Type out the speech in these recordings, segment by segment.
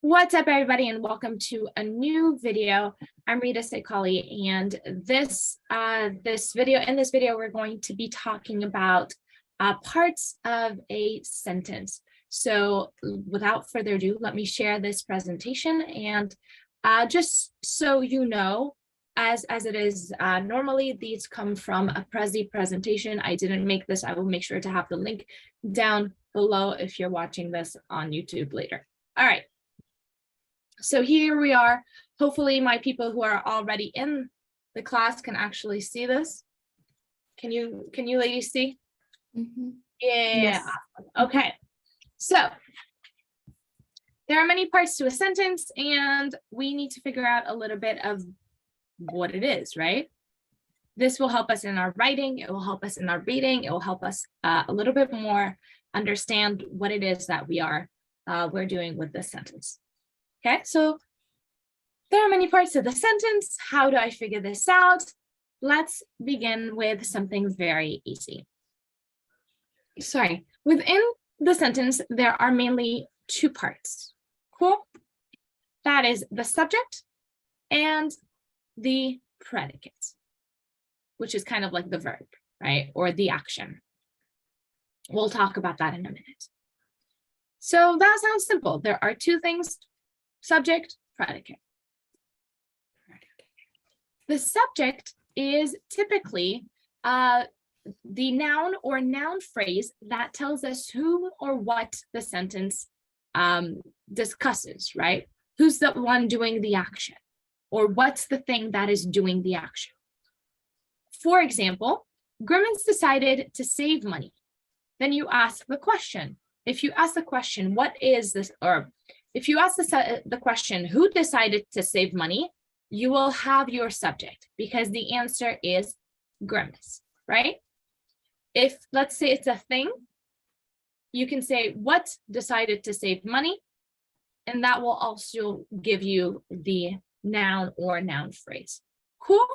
What's up, everybody, and welcome to a new video. I'm Rita Sekali, and in this video, we're going to be talking about parts of a sentence. So, without further ado, let me share this presentation, and just so you know, as it is normally, these come from a Prezi presentation. I didn't make this. I will make sure to have the link down below if you're watching this on YouTube later. All right. So here we are. Hopefully my people who are already in the class can actually see this. Can you ladies see? Mm-hmm. Yeah. Yes. Okay. So there are many parts to a sentence, and we need to figure out a little bit of what it is, right? This will help us in our writing. It will help us in our reading. It will help us a little bit more understand what it is that we're doing with this sentence. Okay, so there are many parts of the sentence. How do I figure this out? Let's begin with something very easy. Within the sentence, there are mainly two parts. Cool? That is the subject and the predicate, which is kind of like the verb, right? Or the action. We'll talk about that in a minute. So that sounds simple. There are two things. Subject, predicate. The subject is typically the noun or noun phrase that tells us who or what the sentence discusses, right? Who's the one doing the action, or what's the thing that is doing the action? For example, Grimmins decided to save money. Then you ask the question. If you ask the question, what is this, or if you ask the question, who decided to save money, you will have your subject because the answer is Grimmins, right? If, let's say it's a thing, you can say, what decided to save money? And that will also give you the noun or noun phrase. Cool?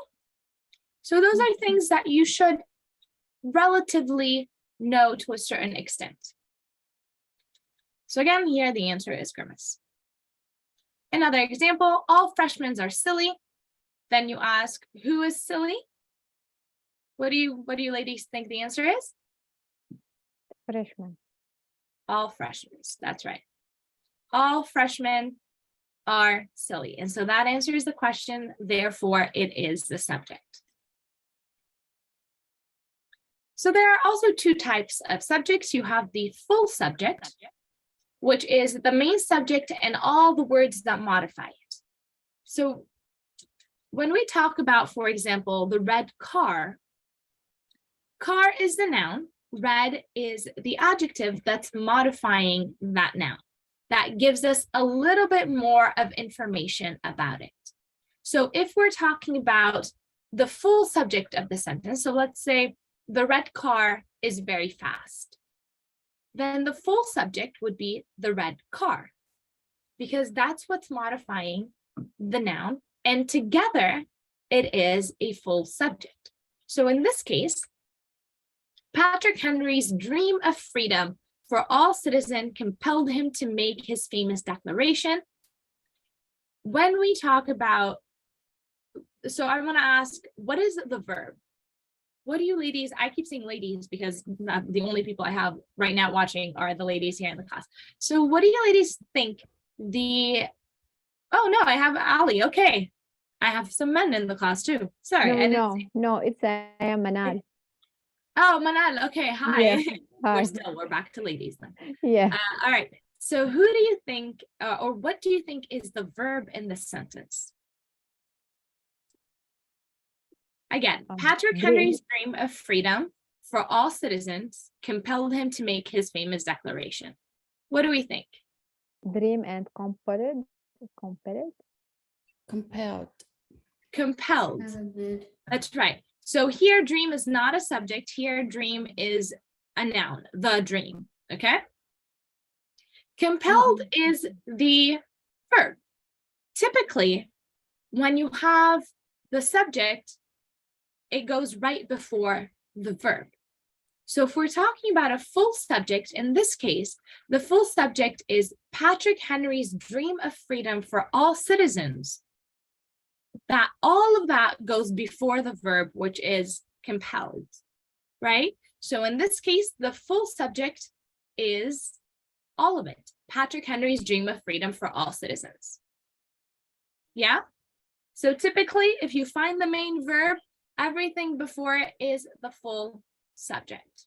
So those are things that you should relatively know to a certain extent. So again, here the answer is Grimace. Another example, all freshmen are silly. Then you ask, who is silly? What do you ladies think the answer is? Freshmen. All freshmen, that's right. All freshmen are silly. And so that answers the question, therefore it is the subject. So there are also two types of subjects. You have the full subject, which is the main subject and all the words that modify it. So when we talk about, for example, the red car, car is the noun, red is the adjective that's modifying that noun. That gives us a little bit more of information about it. So if we're talking about the full subject of the sentence, so let's say the red car is very fast. Then the full subject would be the red car, because that's what's modifying the noun, and together it is a full subject. So in this case, Patrick Henry's dream of freedom for all citizens compelled him to make his famous declaration. When we talk about, so I want to ask, what is the verb? What do you ladies, I keep saying ladies because the only people I have right now watching are the ladies here in the class. So what do you ladies think oh no, I have Ali, okay. I have some men in the class too. Sorry. No, I am Manal. Oh, Manal, okay, hi. Yeah. Hi. We're back to ladies then. Yeah. All right, so who do you think, or what do you think is the verb in this sentence? Again, Patrick Henry's dream of freedom for all citizens compelled him to make his famous declaration. What do we think? Dream and compelled. Compelled. That's right. So here, dream is not a subject. Here, dream is a noun, the dream, okay? Compelled is the verb. Typically, when you have the subject, it goes right before the verb. So if we're talking about a full subject, in this case, the full subject is Patrick Henry's dream of freedom for all citizens. That all of that goes before the verb, which is compelled, right? So in this case, the full subject is all of it. Patrick Henry's dream of freedom for all citizens. Yeah? So typically, if you find the main verb, everything before it is the full subject.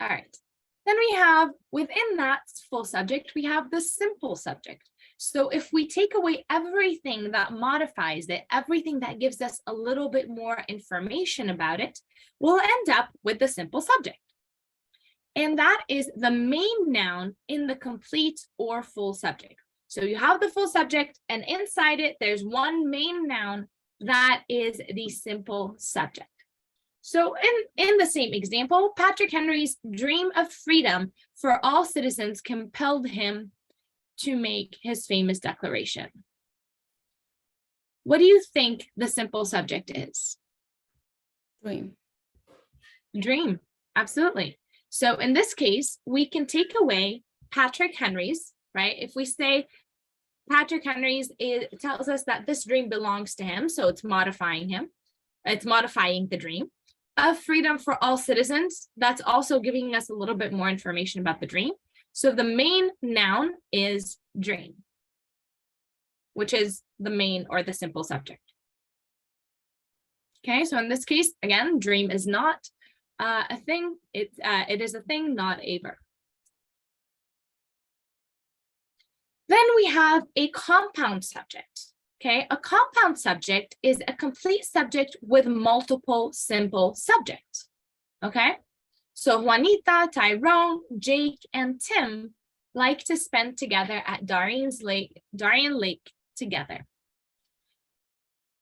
All right. Then we have, within that full subject, we have the simple subject. So if we take away everything that modifies it, everything that gives us a little bit more information about it, we'll end up with the simple subject. And that is the main noun in the complete or full subject. So you have the full subject, and inside it, there's one main noun that is the simple subject. So in the same example, Patrick Henry's dream of freedom for all citizens compelled him to make his famous declaration. What do you think the simple subject is? Dream. Dream, absolutely. So in this case, we can take away Patrick Henry's, right? If we say Patrick Henry's, it tells us that this dream belongs to him, so it's modifying him. It's modifying the dream. Of freedom for all citizens, that's also giving us a little bit more information about the dream. So the main noun is dream, which is the main or the simple subject. Okay, so in this case, again, dream is not a thing. It is a thing, not a verb. Then we have a compound subject. Okay, a compound subject is a complete subject with multiple simple subjects. Okay, so Juanita, Tyrone, Jake, and Tim like to spend together at Darien Lake together.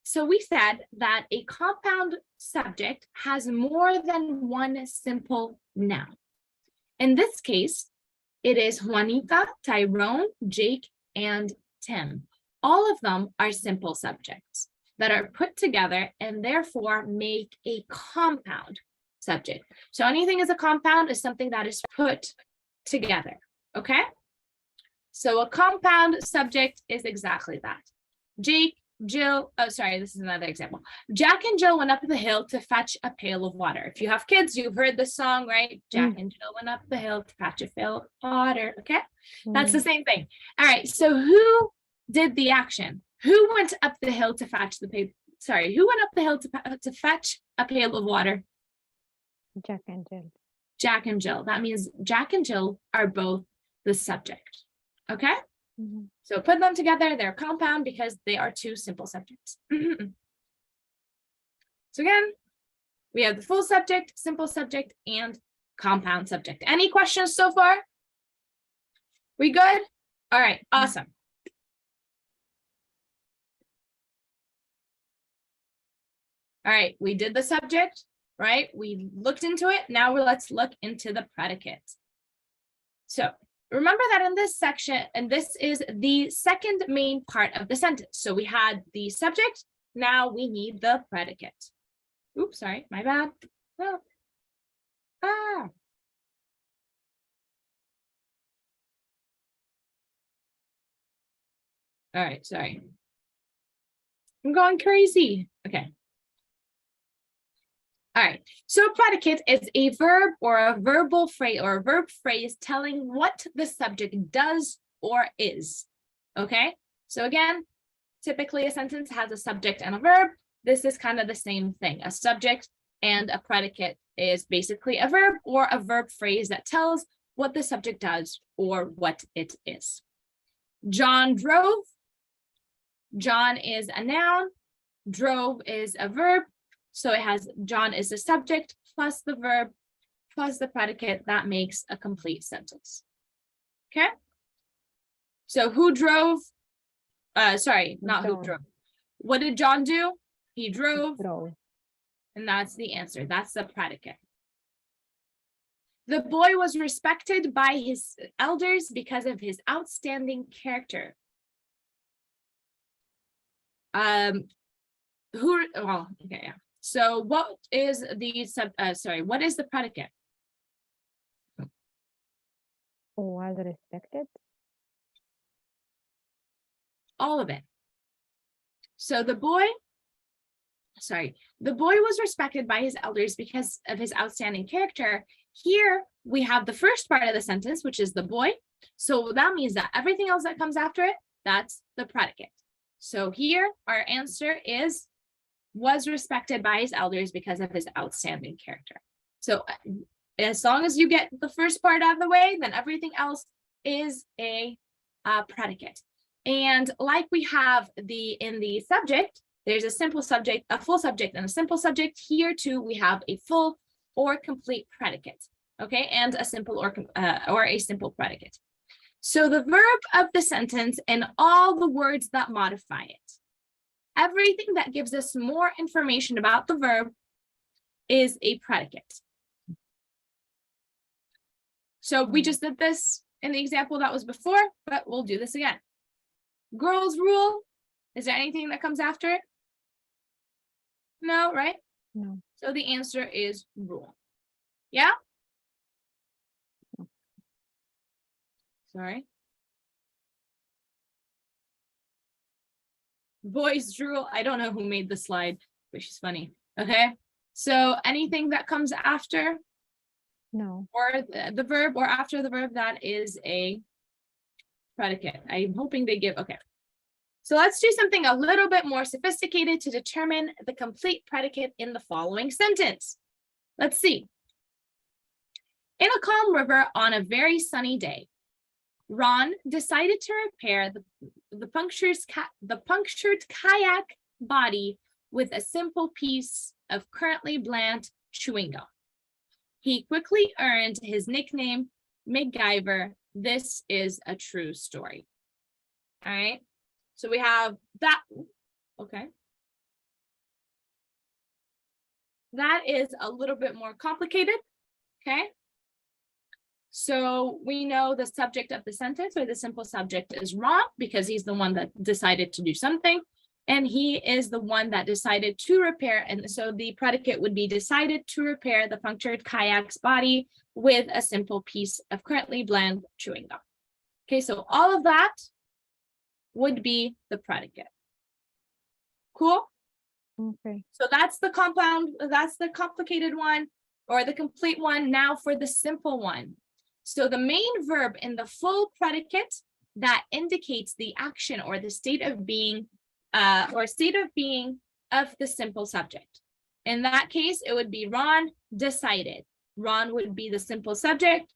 So we said that a compound subject has more than one simple noun. In this case, it is Juanita, Tyrone, Jake, and Tim. All of them are simple subjects that are put together and therefore make a compound subject. So anything is a compound is something that is put together, okay? So a compound subject is exactly that. Jake, Jill, oh, sorry, this is another example. Jack and Jill went up the hill to fetch a pail of water. If you have kids, you've heard the song, right? Jack and Jill went up the hill to fetch a pail of water, okay? That's the same thing. All right, so who did the action? Who went up the hill to fetch the pail? Sorry, who went up the hill to fetch a pail of water? Jack and Jill. Jack and Jill. That means Jack and Jill are both the subject. Okay? So put them together, they're compound because they are two simple subjects. So again, we have the full subject, simple subject, and compound subject. Any questions so far? We good? All right, awesome. All right, we did the subject, right? We looked into it. Now let's look into the predicate. So remember that in this section, and this is the second main part of the sentence. So we had the subject, now we need the predicate. Oops, sorry, my bad. Oh. Ah. All right, sorry. I'm going crazy. Okay. All right, so predicate is a verb or a verbal phrase or a verb phrase telling what the subject does or is. Okay, so again, typically a sentence has a subject and a verb. This is kind of the same thing. A subject and a predicate is basically a verb or a verb phrase that tells what the subject does or what it is. John drove. John is a noun. Drove is a verb. So it has John is the subject plus the verb plus the predicate. That makes a complete sentence. Okay. So who drove? Sorry, not John. who drove. What did John do? He drove. Drove. And that's the answer. That's the predicate. The boy was respected by his elders because of his outstanding character. Okay, yeah. So what is what is the predicate? Was respected. All of it. So the boy was respected by his elders because of his outstanding character. Here we have the first part of the sentence, which is the boy. So that means that everything else that comes after it, that's the predicate. So here our answer is was respected by his elders because of his outstanding character. So as long as you get the first part out of the way, then everything else is a predicate. And like we have in the subject, there's a simple subject, a full subject, and a simple subject. Here too, we have a full or complete predicate, okay, and a simple or a simple predicate. So the verb of the sentence and all the words that modify it, everything that gives us more information about the verb is a predicate. So we just did this in the example that was before, but we'll do this again. Girls rule. Is there anything that comes after it? No, right? No. So the answer is rule. Yeah? Sorry. Boys drool. I don't know who made the slide, but she's funny. Okay. So anything that comes after No. or the verb or after the verb, that is a predicate. I'm hoping they give, okay. So let's do something a little bit more sophisticated to determine the complete predicate in the following sentence. Let's see. In a calm river on a very sunny day, Ron decided to repair the punctured kayak body with a simple piece of currently bland chewing gum. He quickly earned his nickname, MacGyver. This is a true story. All right. So we have that. Okay. That is a little bit more complicated. Okay. So we know the subject of the sentence or the simple subject is Ron because he's the one that decided to do something. And he is the one that decided to repair. And so the predicate would be decided to repair the punctured kayak's body with a simple piece of currently bland chewing gum. Okay, so all of that would be the predicate. Cool? Okay. So that's the compound, that's the complicated one or the complete one. Now for the simple one. So the main verb in the full predicate that indicates the action or the state of being of the simple subject. In that case, it would be Ron decided. Ron would be the simple subject.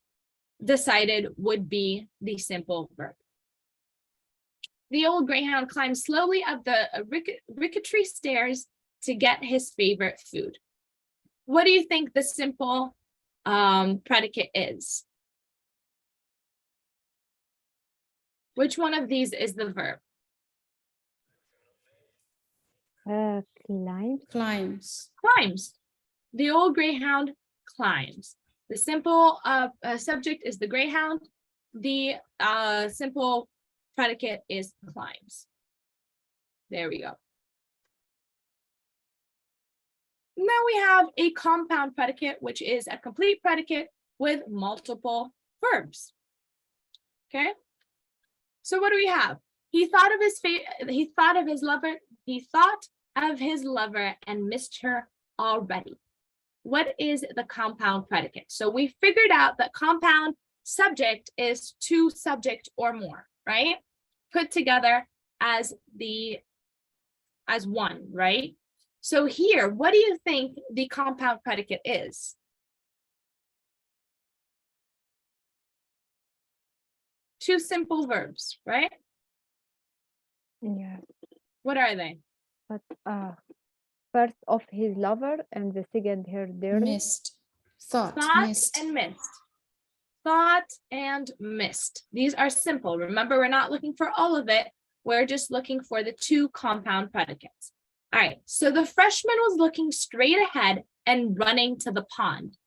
Decided would be the simple verb. The old greyhound climbed slowly up the rickety stairs to get his favorite food. What do you think the simple predicate is? Which one of these is the verb? Climbs. Climbs. Climbs. The old greyhound climbs. The simple subject is the greyhound. The simple predicate is climbs. There we go. Now we have a compound predicate, which is a complete predicate with multiple verbs. Okay. So what do we have? He thought of his lover and missed her already. What is the compound predicate? So we figured out that compound subject is two subject or more, right? Put together as one, right? So here, what do you think the compound predicate is? Two simple verbs, right? Yeah. What are they? But first of his lover and the second her dear. Missed. Thought. Missed. And missed. Thought and missed. These are simple. Remember, we're not looking for all of it. We're just looking for the two compound predicates. All right, so the freshman was looking straight ahead and running to the pond.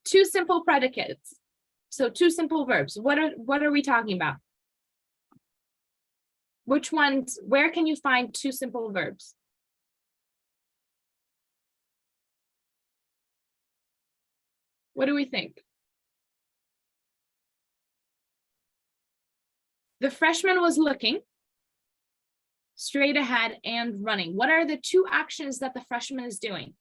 Two simple predicates. So two simple verbs. What are we talking about? Which ones, where can you find two simple verbs? What do we think? The freshman was looking straight ahead and running. What are the two actions that the freshman is doing?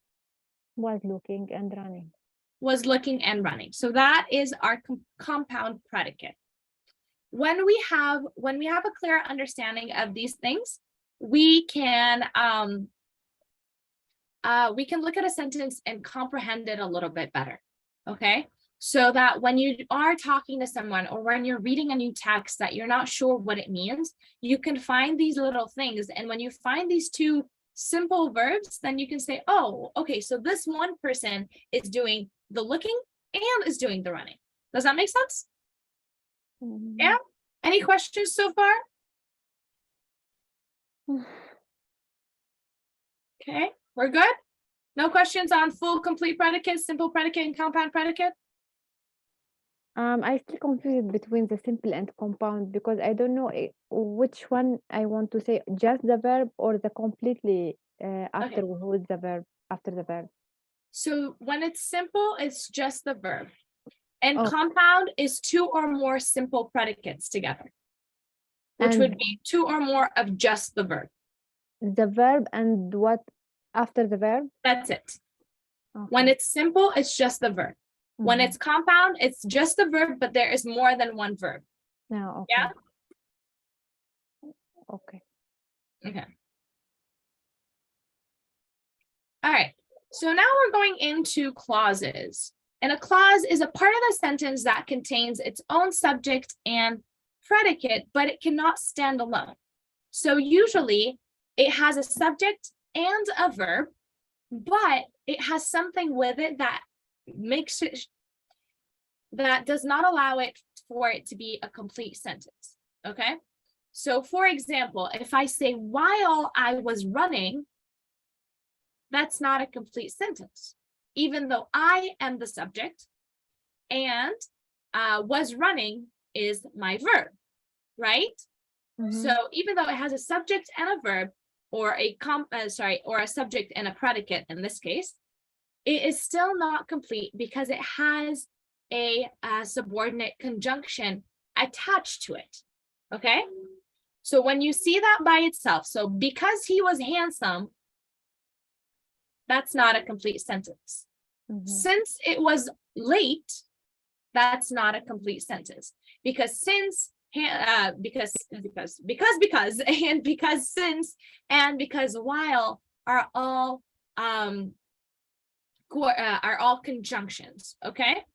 Was looking and running. Was looking and running. So that is our compound predicate. When we have a clear understanding of these things, we can look at a sentence and comprehend it a little bit better. Okay, so that when you are talking to someone or when you're reading a new text that you're not sure what it means, you can find these little things. And when you find these two simple verbs, then you can say, oh, okay, so this one person is doing the looking and is doing the running. Does that make sense? Mhm. Yeah. Any questions so far? Okay, we're good. No questions on full, complete predicate, simple predicate, and compound predicate? I still confused between the simple and compound because I don't know which one I want to say, just the verb or the completely after with the verb, after the verb. So when it's simple, it's just the verb. And Oh. compound is two or more simple predicates together, which And would be two or more of just the verb. the verb and what after the verb? That's it. Okay. When it's simple, it's just the verb. When Mhm. it's compound, it's just the verb, but there is more than one verb. No, okay. Yeah? Okay. Okay. All right. So now we're going into clauses. And a clause is a part of the sentence that contains its own subject and predicate, but it cannot stand alone. So usually it has a subject and a verb, but it has something with it that makes it, that does not allow it for it to be a complete sentence. Okay. So for example, if I say while I was running, that's not a complete sentence, even though I am the subject and was running is my verb, right? Mhm. So even though it has a subject and a verb, or a subject and a predicate in this case, it is still not complete because it has a subordinate conjunction attached to it. Okay. So when you see that by itself, so because he was handsome, that's not a complete sentence. Mhm. Since it was late, that's not a complete sentence, because since and because since and because while are all conjunctions, okay,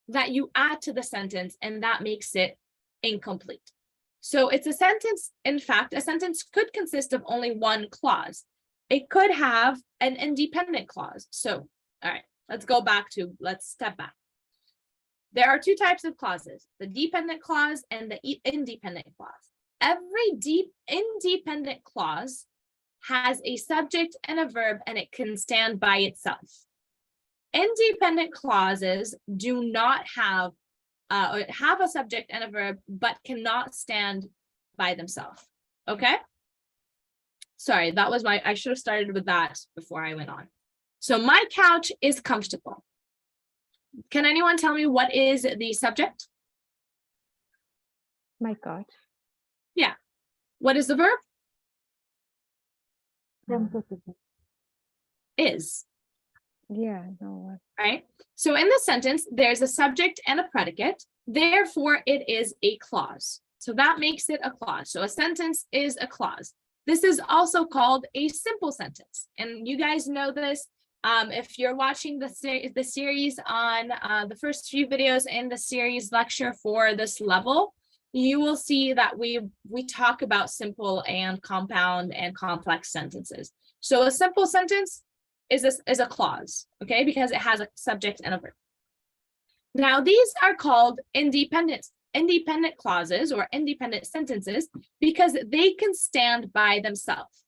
that you add to the sentence, and that makes it incomplete. So it's a sentence. In fact, a sentence could consist of only one clause. It could have an independent clause. So, all right, let's step back. There are two types of clauses, the dependent clause and the independent clause. Every independent clause has a subject and a verb, and it can stand by itself. Independent clauses do not have a subject and a verb, but cannot stand by themselves. Okay? Sorry, I should have started with that before I went on. So my couch is comfortable. Can anyone tell me what is the subject? My God. Yeah. What is the verb? Comfortable. Is. Yeah, no. Right? So in the sentence, there's a subject and a predicate. Therefore, it is a clause. So that makes it a clause. So a sentence is a clause. This is also called a simple sentence. And you guys know this. If you're watching the series on the first few videos in the series lecture for this level, you will see that we talk about simple and compound and complex sentences. So a simple sentence is a clause, okay, because it has a subject and a verb. Now these are called independent clauses or independent sentences because they can stand by themselves.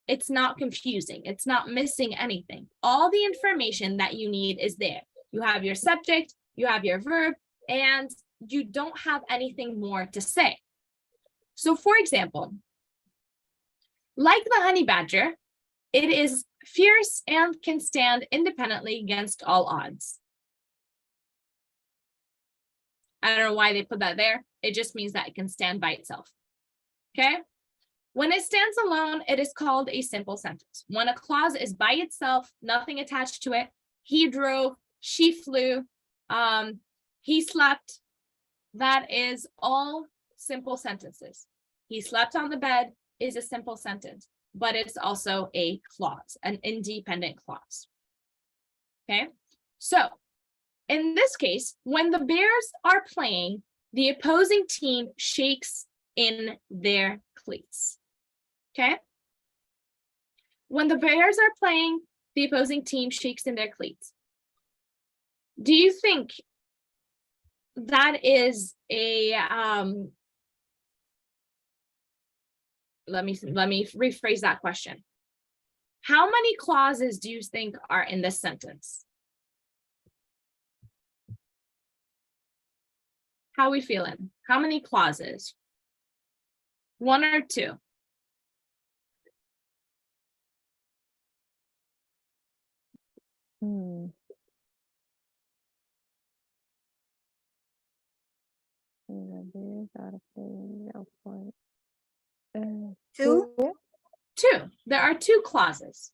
It's not confusing. It's not missing anything. All the information that you need is there. You have your subject, you have your verb, and you don't have anything more to say. So for example, like the honey badger, it is fierce and can stand independently against all odds. I don't know why they put that there. It just means that it can stand by itself. Okay. When it stands alone, it is called a simple sentence. When a clause is by itself, nothing attached to it, he drove, she flew, he slept, that is all simple sentences. He slept on the bed is a simple sentence, but it's also a clause, an independent clause. Okay, so in this case, when the Bears are playing, the opposing team shakes in their cleats. Okay, when the Bears are playing, the opposing team shakes in their cleats. Do you think that is a let me rephrase that question. How many clauses do you think are in this sentence? How are we feeling? How many clauses? One or two? The Bears are playing outside. Two. Two. There are two clauses.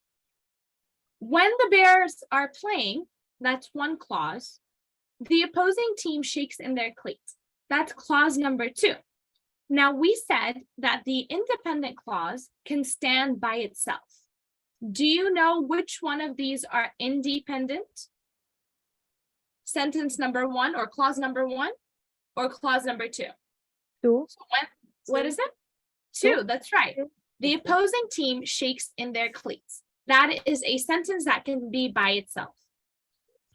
When the Bears are playing, that's one clause. The opposing team shakes in their cleats. That's clause number two. Now, we said that the independent clause can stand by itself. Do you know which one of these are independent? Sentence number one or clause number one or clause number two? Two. So what is it? Two, that's right. The opposing team shakes in their cleats. That is a sentence that can be by itself.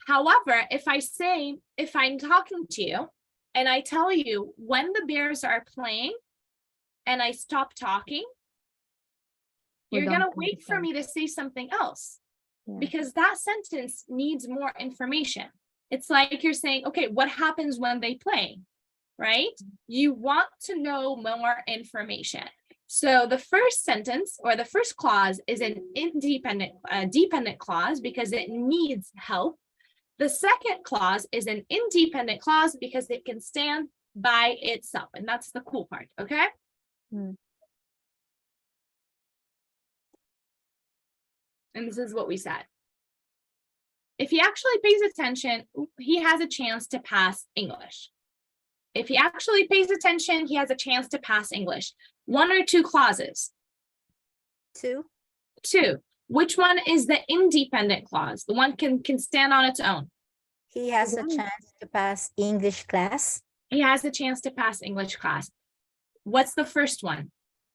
However, if I'm talking to you and I tell you when the Bears are playing and I stop talking, you're going to wait for me to say something else because that sentence needs more information. It's like you're saying, okay, what happens when they play, right? You want to know more information. So the first sentence or the first clause is an dependent clause because it needs help. The second clause is an independent clause because it can stand by itself. And that's the cool part, okay? And this is what we said. If he actually pays attention, he has a chance to pass English. If he actually pays attention, he has a chance to pass English. One or two clauses? Two. Two. Which one is the independent clause? The one can stand on its own. He has a chance to pass English class. He has a chance to pass English class. What's the first one?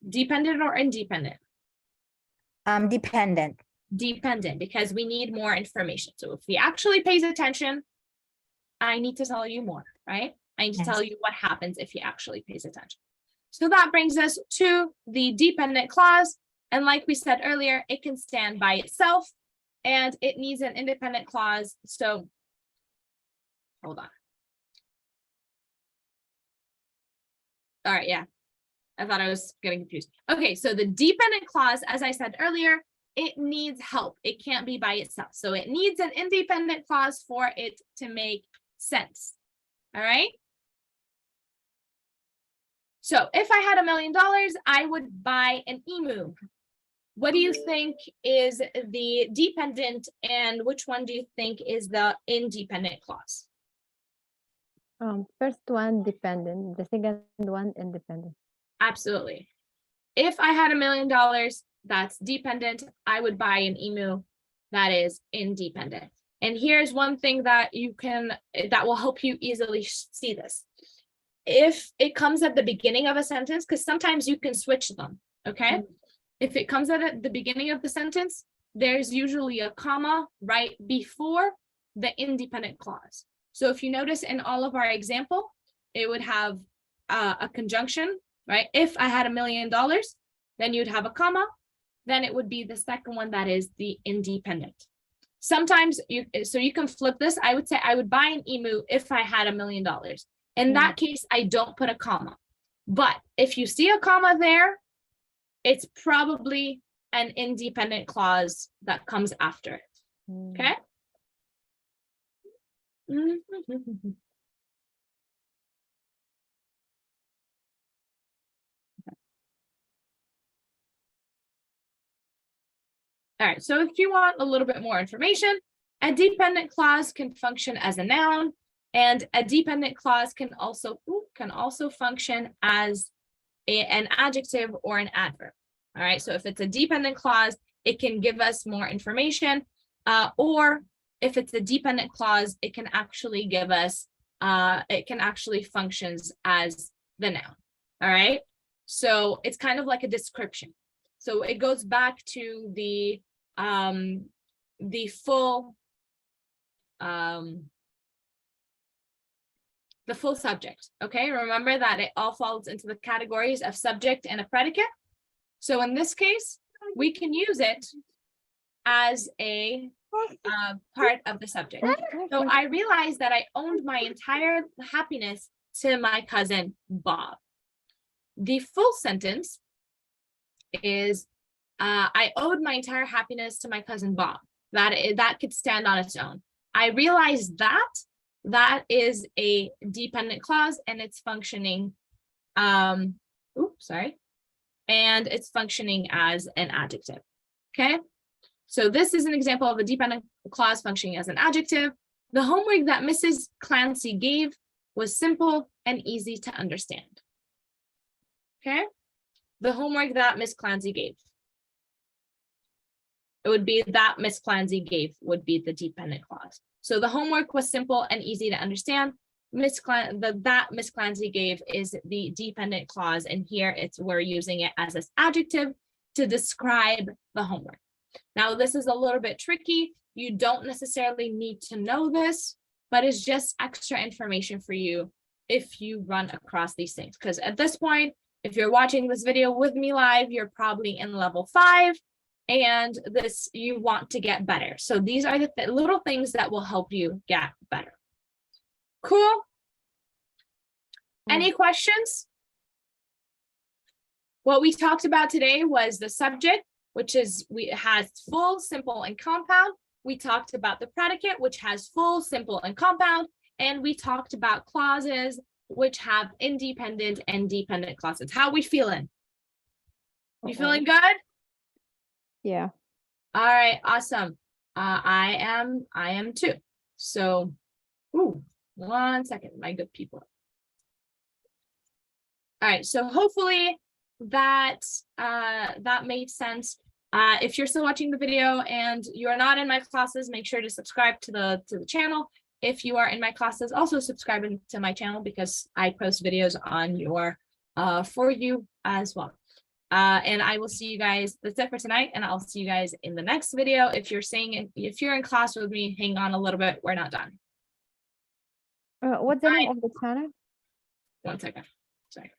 Dependent or independent? Dependent. Dependent, because we need more information. So if he actually pays attention, I need to tell you more, right? I need to tell you what happens if he actually pays attention. So that brings us to the dependent clause. And like we said earlier, it can stand by itself and it needs an independent clause. So hold on. All right, yeah. I thought I was getting confused. Okay, so the dependent clause, as I said earlier, it needs help. It can't be by itself. So it needs an independent clause for it to make sense. All right. So if I had $1 million, I would buy an emu. What do you think is the dependent and which one do you think is the independent clause? First one dependent, the second one independent. Absolutely. If I had $1 million, that's dependent. I would buy an emu. That is independent. And here's one thing that that will help you easily see this. If it comes at the beginning of a sentence, because sometimes you can switch them, okay? If it comes at the beginning of the sentence, there's usually a comma right before the independent clause. So if you notice in all of our example, it would have a conjunction, right? If I had $1 million, then you'd have a comma, then it would be the second one that is the independent. Sometimes you can flip this. I would say I would buy an emu if I had $1 million. In that case, I don't put a comma. But if you see a comma there, it's probably an independent clause that comes after it. Okay? All right, so if you want a little bit more information, a dependent clause can function as a noun, and a dependent clause can also function as an adjective or an adverb. All right, so if it's a dependent clause, it can give us more information, or if it's a dependent clause, it can actually give us, it can actually functions as the noun. All right, so it's kind of like a description. So it goes back to the full subject. Okay, remember that it all falls into the categories of subject and a predicate. So in this case, we can use it as a part of the subject. So I realized that I owed my entire happiness to my cousin Bob. The full sentence is I owed my entire happiness to my cousin Bob. That could stand on its own. I realized that is a dependent clause, and it's functioning and it's functioning as an adjective. Okay, so this is an example of a dependent clause functioning as an adjective. The homework that Mrs. Clancy gave was simple and easy to understand. Okay, the homework that Miss Clancy gave. It would be that Miss Clancy gave would be the dependent clause. So the homework was simple and easy to understand. That Miss Clancy gave is the dependent clause, and here we're using it as an adjective to describe the homework. Now this is a little bit tricky. You don't necessarily need to know this, but it's just extra information for you if you run across these things. Because at this point, if you're watching this video with me live, you're probably in level 5. And you want to get better. So these are the little things that will help you get better. Cool. Any questions? What we talked about today was the subject, which has full, simple, and compound. We talked about the predicate, which has full, simple, and compound. And we talked about clauses, which have independent and dependent clauses. How are we feeling? You feeling good? Yeah. All right, awesome. I am too. So, 1 second, my good people. All right, so hopefully that made sense. If you're still watching the video and you are not in my classes, make sure to subscribe to the channel. If you are in my classes, also subscribe to my channel because I post videos on your for you as well. And I will see you guys. That's it for tonight, and I'll see you guys in the next video. If you're in class with me, hang on a little bit. We're not done. What's the name of the channel? 1 second. Sorry.